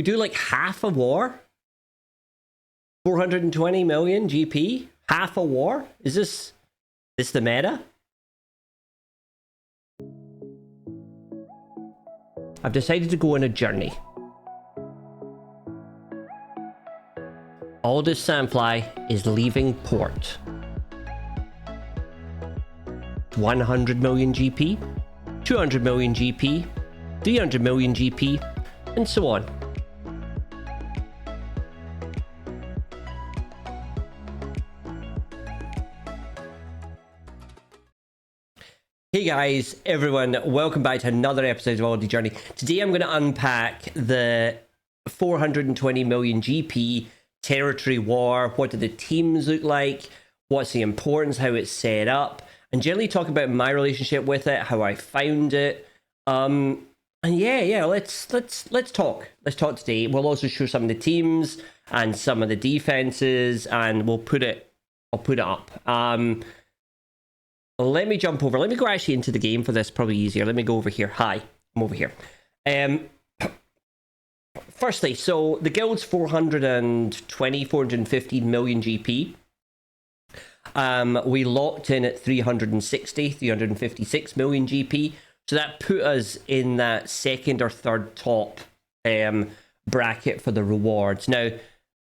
We do like half a war? 420 million GP? Half a war? Is this the meta? I've decided to go on a journey. Aldous Sandflys is leaving port. 100 million GP, 200 million GP, 300 million GP, and so on. Hey guys, everyone, welcome back to another episode of Aldy Journey. Today I'm going to unpack the 420 million GP territory war. What do the teams look like? What's the importance? How it's set up? And generally talk about my relationship with it, how I found it. And yeah, let's talk. Let's talk today. We'll also show some of the teams and some of the defenses, and I'll put it up. Let me jump over. Let me go actually into the game for this. Probably easier. Let me go over here. Hi, I'm over here. Firstly, so the guild's 415 million GP. We locked in at 356 million GP. So that put us in that second or third top bracket for the rewards. Now,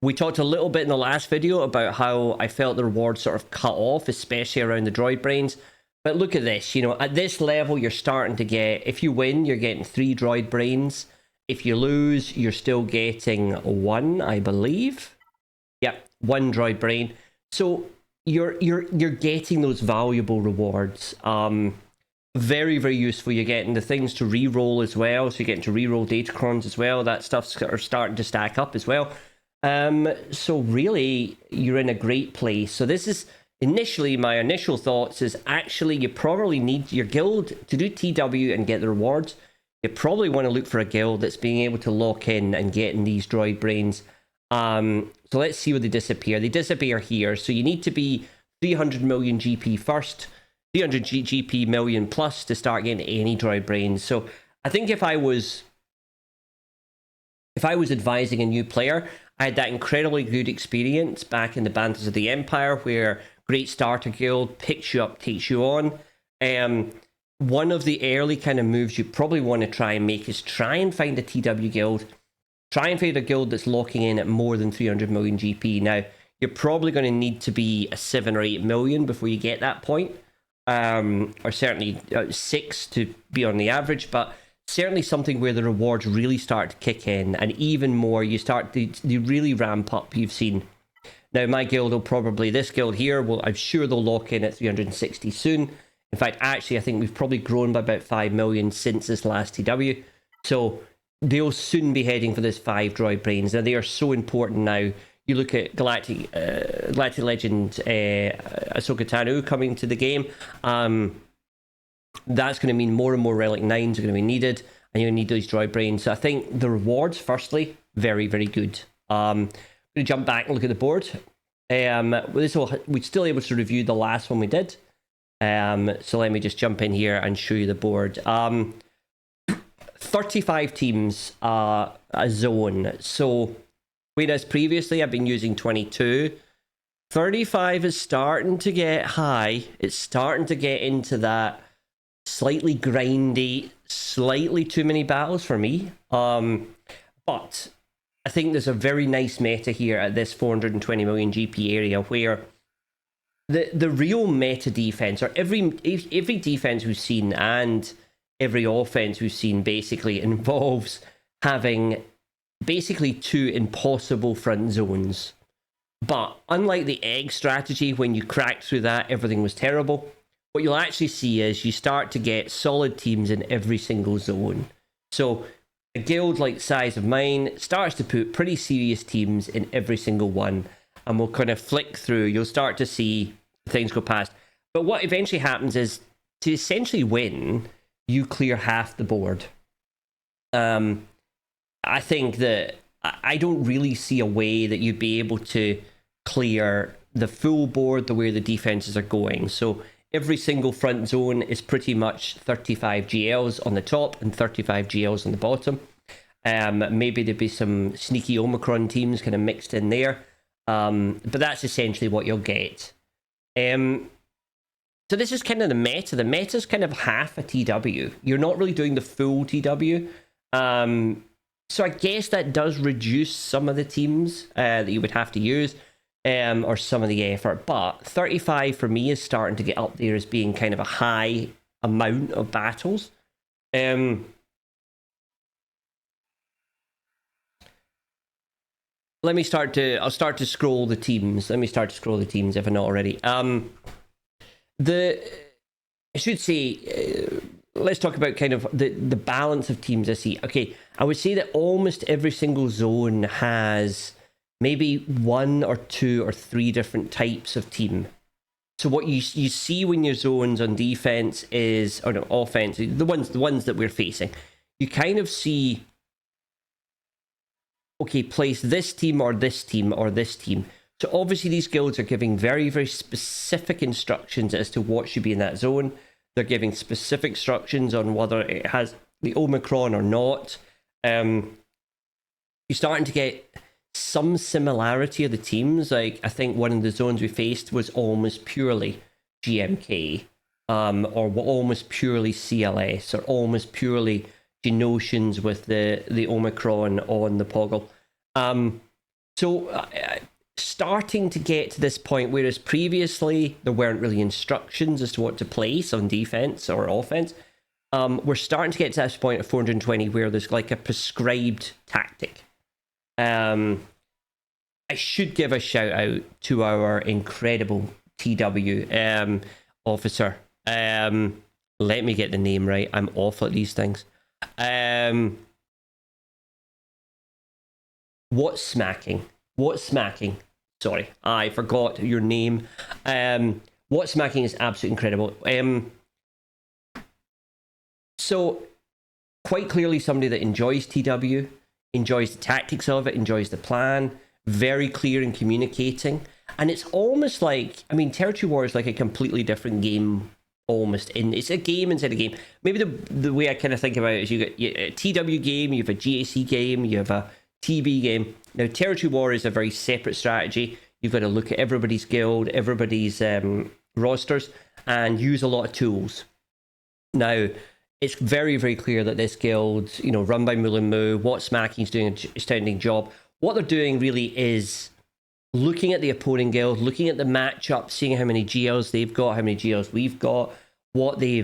we talked a little bit in the last video about how I felt the rewards sort of cut off, especially around the droid brains. But look at this, you know, at this level, you're starting to get, if you win, you're getting 3 droid brains. If you lose, you're still getting 1, I believe. Yeah, 1 droid brain. So you're getting those valuable rewards. Very, very useful. You're getting the things to re-roll as well. So you're getting to re-roll datacrons as well. That stuff's starting to stack up as well. So really, you're in a great place. So this is initially my initial thoughts is actually you probably need your guild to do TW and get the rewards. You probably want to look for a guild that's being able to lock in and getting these droid brains. So let's see where they disappear. They disappear here. So you need to be 300 million GP first, 300 GP million plus to start getting any droid brains. So I think if I was advising a new player, I had that incredibly good experience back in the Banters of the Empire where great starter guild picks you up, takes you on. One of the early kind of moves you probably want to try and make is try and find a TW guild. Try and find a guild that's locking in at more than 300 million GP. Now, you're probably going to need to be a 7 or 8 million before you get that point. Or certainly 6 to be on the average, but certainly something where the rewards really start to kick in, and even more, you really ramp up. You've seen. Now, my guild will probably, this guild here, I'm sure they'll lock in at 360 soon. In fact, actually, I think we've probably grown by about 5 million since this last TW. So they'll soon be heading for this 5 droid brains. Now, they are so important now. You look at Galactic Legend Ahsoka Tano coming to the game. That's going to mean more and more Relic 9s are going to be needed, and you're going to need those droid brains. So I think the rewards, firstly, very, very good. I'm going to jump back and look at the board. We're still able to review the last one we did. So let me just jump in here and show you the board. 35 teams a zone. So whereas previously I've been using 22, 35 is starting to get high. It's starting to get into that slightly grindy, slightly too many battles for me. But I think there's a very nice meta here at this 420 million GP area where the real meta defense, or every defense we've seen and every offense we've seen basically involves having basically 2 impossible front zones. But unlike the egg strategy, when you cracked through that, everything was terrible. What you'll actually see is you start to get solid teams in every single zone. So a guild like the size of mine starts to put pretty serious teams in every single one, and we'll kind of flick through. You'll start to see things go past. But what eventually happens is, to essentially win, you clear half the board. I think that I don't really see a way that you'd be able to clear the full board the way the defenses are going. So every single front zone is pretty much 35 GLs on the top and 35 GLs on the bottom. Maybe there'd be some sneaky Omicron teams kind of mixed in there. But that's essentially what you'll get. So this is kind of the meta. The meta is kind of half a TW. You're not really doing the full TW. So I guess that does reduce some of the teams that you would have to use, or some of the effort. But 35 for me is starting to get up there as being kind of a high amount of battles. I'll start to scroll the teams. Let me start to scroll the teams if I'm not already. I should say, let's talk about kind of the balance of teams I see. Okay, I would say that almost every single zone has maybe 1 or 2 or 3 different types of team. So what you see when your zones on defense is, or no, offense, the ones that we're facing, you kind of see, okay, place this team or this team or this team. So obviously these guilds are giving very, very specific instructions as to what should be in that zone. They're giving specific instructions on whether it has the Omicron or not. You're starting to get some similarity of the teams. Like, I think one of the zones we faced was almost purely GMK, or almost purely CLS, or almost purely Genotions with the Omicron on the Poggle. Starting to get to this point, whereas previously there weren't really instructions as to what to place on defense or offense, we're starting to get to this point of 420 where there's like a prescribed tactic. I should give a shout out to our incredible TW officer. Let me get the name right. I'm awful at these things. What's smacking? Sorry, I forgot your name. What's smacking is absolutely incredible. So, quite clearly somebody that enjoys TW, enjoys the tactics of it, enjoys the plan, very clear in communicating. And it's almost like, I mean, Territory War is like a completely different game, almost. It's a game inside a game. Maybe the way I kind of think about it is you get a TW game, you have a GAC game, you have a TB game. Now, Territory War is a very separate strategy. You've got to look at everybody's guild, everybody's rosters, and use a lot of tools. Now, it's very, very clear that this guild, run by Moulin Moo, What Smacking is doing an astounding job. What they're doing really is looking at the opponent guild, looking at the matchup, seeing how many GLs they've got, how many GLs we've got, what they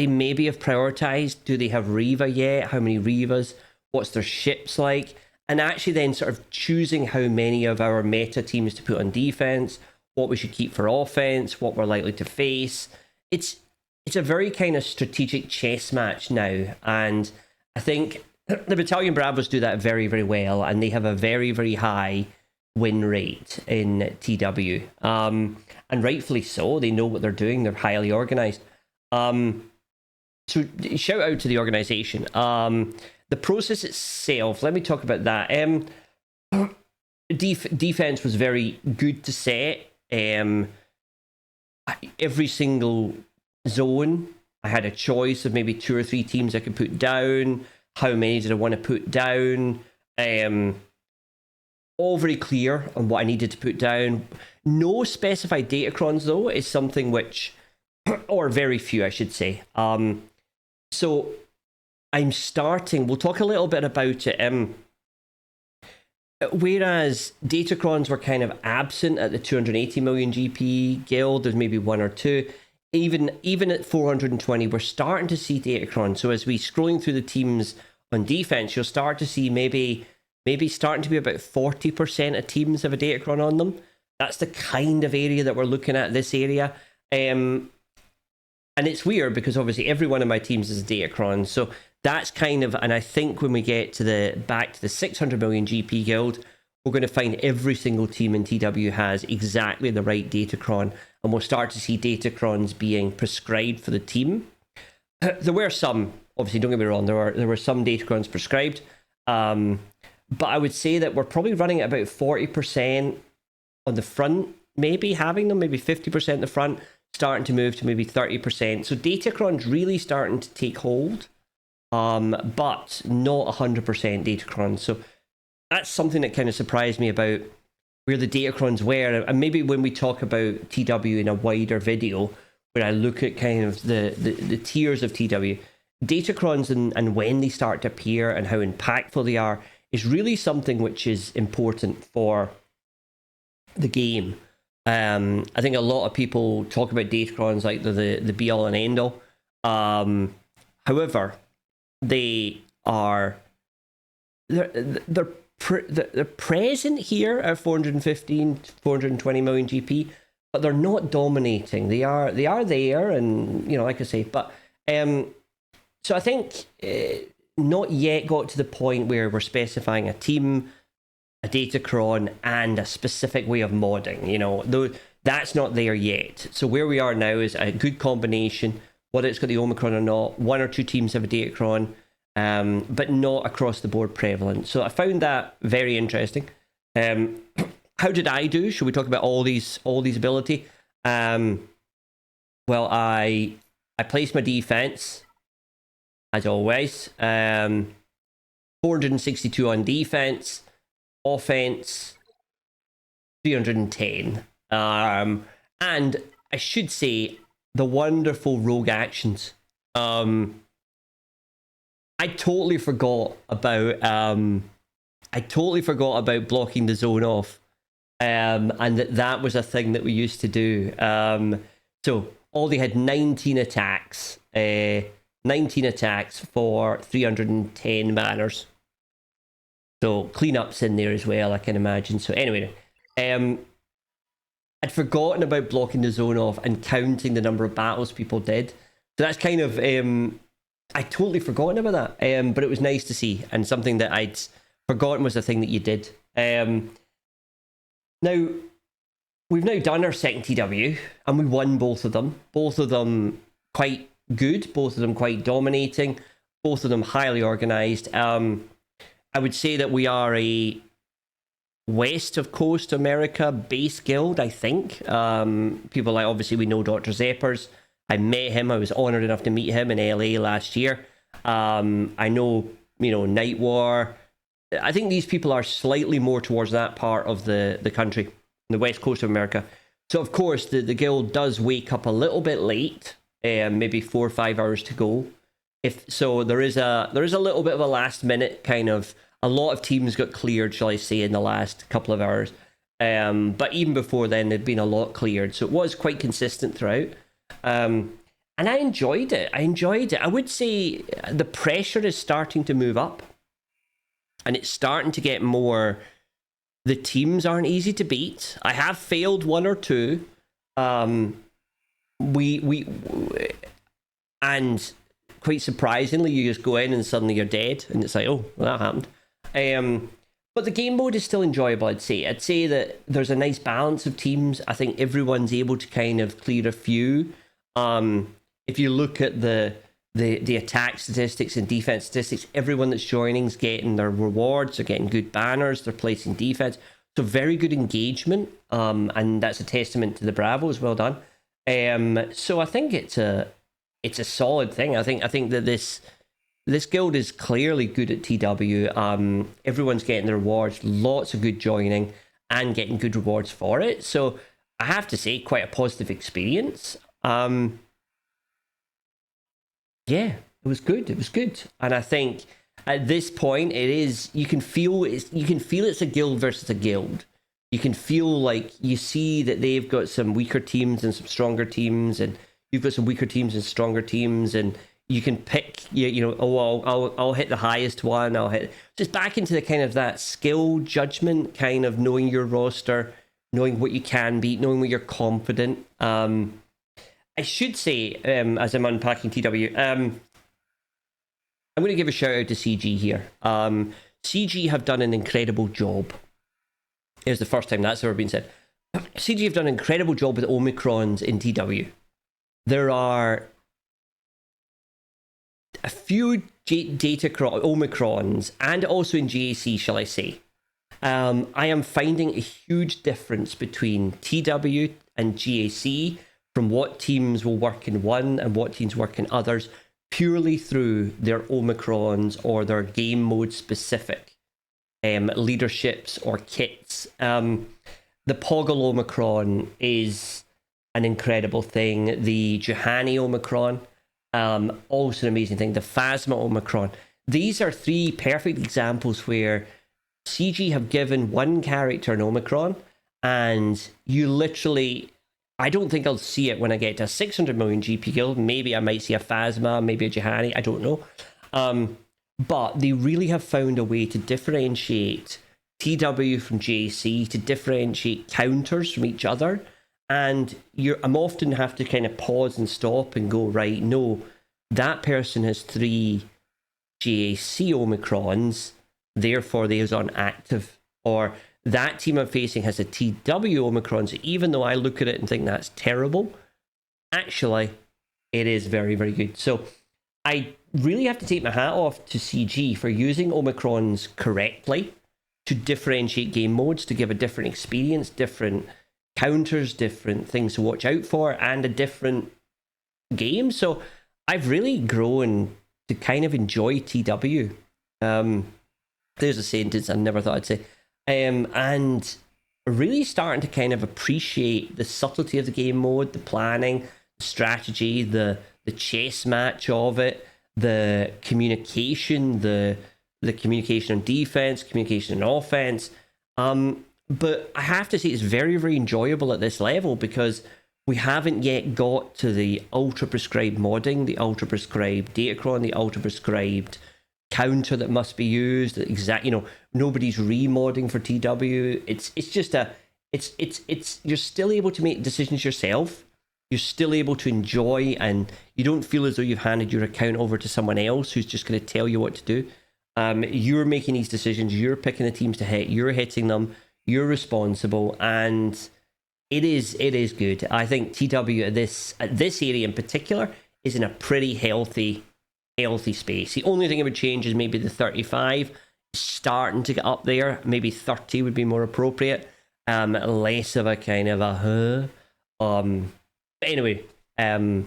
maybe have prioritized. Do they have Reva yet? How many Revas? What's their ships like? And actually then sort of choosing how many of our meta teams to put on defense, what we should keep for offense, what we're likely to face. It's a very kind of strategic chess match now. And I think the Battalion Bravos do that very, very well. And they have a very, very high win rate in TW. And rightfully so. They know what they're doing. They're highly organized. So shout out to the organization. The process itself, let me talk about that. Defense was very good to set. Every single zone, I had a choice of maybe 2 or 3 teams I could put down. How many did I want to put down? All very clear on what I needed to put down. No specified datacrons, though, is something which, or very few, I should say. So I'm starting, we'll talk a little bit about it. Whereas datacrons were kind of absent at the 280 million GP guild, there's maybe 1 or 2. Even at 420, we're starting to see datacrons. So as we scrolling through the teams on defense, you'll start to see maybe starting to be about 40% of teams have a datacron on them. That's the kind of area that we're looking at, this area. And it's weird because obviously every one of my teams is a datacron. So that's kind of, and I think when we get to back to the 600 million GP guild, we're going to find every single team in TW has exactly the right datacron, and we'll start to see datacrons being prescribed for the team. There were some, obviously, don't get me wrong, there were some datacrons prescribed, but I would say that we're probably running at about 40% on the front, maybe having them, maybe 50% in the front, starting to move to maybe 30%. So datacron's really starting to take hold. but not 100% Datacron. So that's something that kind of surprised me about where the Datacrons were. And maybe when we talk about TW in a wider video, where I look at kind of the tiers of TW, Datacrons and when they start to appear and how impactful they are is really something which is important for the game. I think a lot of people talk about Datacrons like the be all and end all. However, they're present here at 415, 420 million GP, but they're not dominating. They are there, and like I say, but so I think not yet got to the point where we're specifying a team, a Datacron, and a specific way of modding. Though that's not there yet. So where we are now is a good combination, whether it's got the Omicron or not. One or two teams have a Datacron, but not across the board prevalent. So I found that very interesting. How did I do? Should we talk about all these ability? Well, I placed my defense as always. 462 on defense, offense 310. And I should say the wonderful rogue actions. I totally forgot about blocking the zone off. And that was a thing that we used to do. So Aldy had 19 attacks. 19 attacks for 310 manners. So cleanups in there as well, I can imagine. So anyway, I'd forgotten about blocking the zone off and counting the number of battles people did. So that's kind of I totally forgotten about that. But it was nice to see, and something that I'd forgotten was a thing that you did. Now, we've now done our second TW, and we won both of them. Both of them quite good, both of them quite dominating, both of them highly organised. I would say that we are a West of Coast America base guild, I think. People like, obviously, we know Dr. Zeppers. I met him. I was honoured enough to meet him in LA last year. I know, Night War. I think these people are slightly more towards that part of the country, the West Coast of America. So, of course, the guild does wake up a little bit late, maybe 4 or 5 hours to go. If so, there is a little bit of a last minute kind of. A lot of teams got cleared, shall I say, in the last couple of hours. But even before then, there'd been a lot cleared, so it was quite consistent throughout. And I enjoyed it. I would say the pressure is starting to move up, and it's starting to get more. The teams aren't easy to beat. I have failed one or two. And quite surprisingly, you just go in and suddenly you're dead, and it's like, oh, well, that happened. But the game mode is still enjoyable, I'd say. I'd say that there's a nice balance of teams. I think everyone's able to kind of clear a few. If you look at the attack statistics and defense statistics, everyone that's joining is getting their rewards. They're getting good banners. They're placing defense. So very good engagement. And that's a testament to the Bravos. Well done. So I think it's a solid thing. I think that this guild is clearly good at TW. Everyone's getting the rewards, lots of good joining, and getting good rewards for it. So I have to say, quite a positive experience. Yeah, it was good. It was good, and I think at this point, it is. You can feel it's a guild versus a guild. You can feel like you see that they've got some weaker teams and some stronger teams, and you've got some weaker teams and stronger teams, and you can pick, I'll hit the highest one. I'll hit just back into the kind of that skill judgment, kind of knowing your roster, knowing what you can beat, knowing what you're confident. I should say, as I'm unpacking TW, I'm going to give a shout out to CG here. CG have done an incredible job. It's the first time that's ever been said. CG have done an incredible job with Omicrons in TW. There are a few Omicrons, and also in GAC, shall I say. I am finding a huge difference between TW and GAC from what teams will work in one and what teams work in others, purely through their Omicrons or their game mode specific leaderships or kits. The Poggle Omicron is an incredible thing. The Juhani Omicron, also an amazing thing. The Phasma Omicron. These are three perfect examples where CG have given one character an Omicron, and you literally, I don't think I'll see it when I get to a 600 million GP guild. Maybe I might see a Phasma, maybe a Juhani, I don't know. But they really have found a way to differentiate TW from JC, to differentiate counters from each other. And I'm often have to kind of pause and stop and go, right, no, that person has 3 JAC Omicrons, therefore they is on active. Or that team I'm facing has a TW Omicron, so even though I look at it and think that's terrible, actually, it is very, very good. So I really have to take my hat off to CG for using Omicrons correctly to differentiate game modes, to give a different experience, different counters, different things to watch out for, and a different game. So I've really grown to kind of enjoy TW. There's a sentence I never thought I'd say. And really starting to kind of appreciate the subtlety of the game mode, the planning, the strategy, the chess match of it, the communication, the communication on defense, communication on offense. But I have to say it's very, very enjoyable at this level because we haven't yet got to the ultra prescribed modding, the ultra prescribed datacron, the ultra prescribed counter that must be used. Nobody's remodding for TW. It's just you're still able to make decisions yourself. You're still able to enjoy, and you don't feel as though you've handed your account over to someone else who's just going to tell you what to do. You're making these decisions. You're picking the teams to hit. You're hitting them. You're responsible, and it is good. I think TW at this area in particular is in a pretty healthy space. The only thing I would change is maybe the 35 starting to get up there. Maybe 30 would be more appropriate. Less of a kind of a anyway, and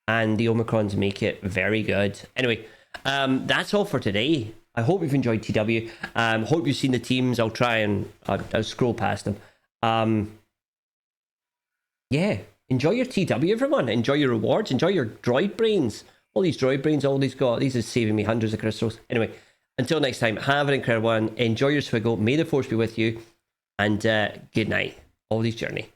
the Omicrons make it very good. Anyway, that's all for today. I hope you've enjoyed TW. Hope you've seen the teams. I'll try and I'll scroll past them. Yeah, enjoy your TW, everyone. Enjoy your rewards. Enjoy your droid brains. All these droid brains, all these got. These is saving me hundreds of crystals. Anyway, until next time, have an incredible one. Enjoy your swiggle. May the force be with you. And good night. Aldy's Journey.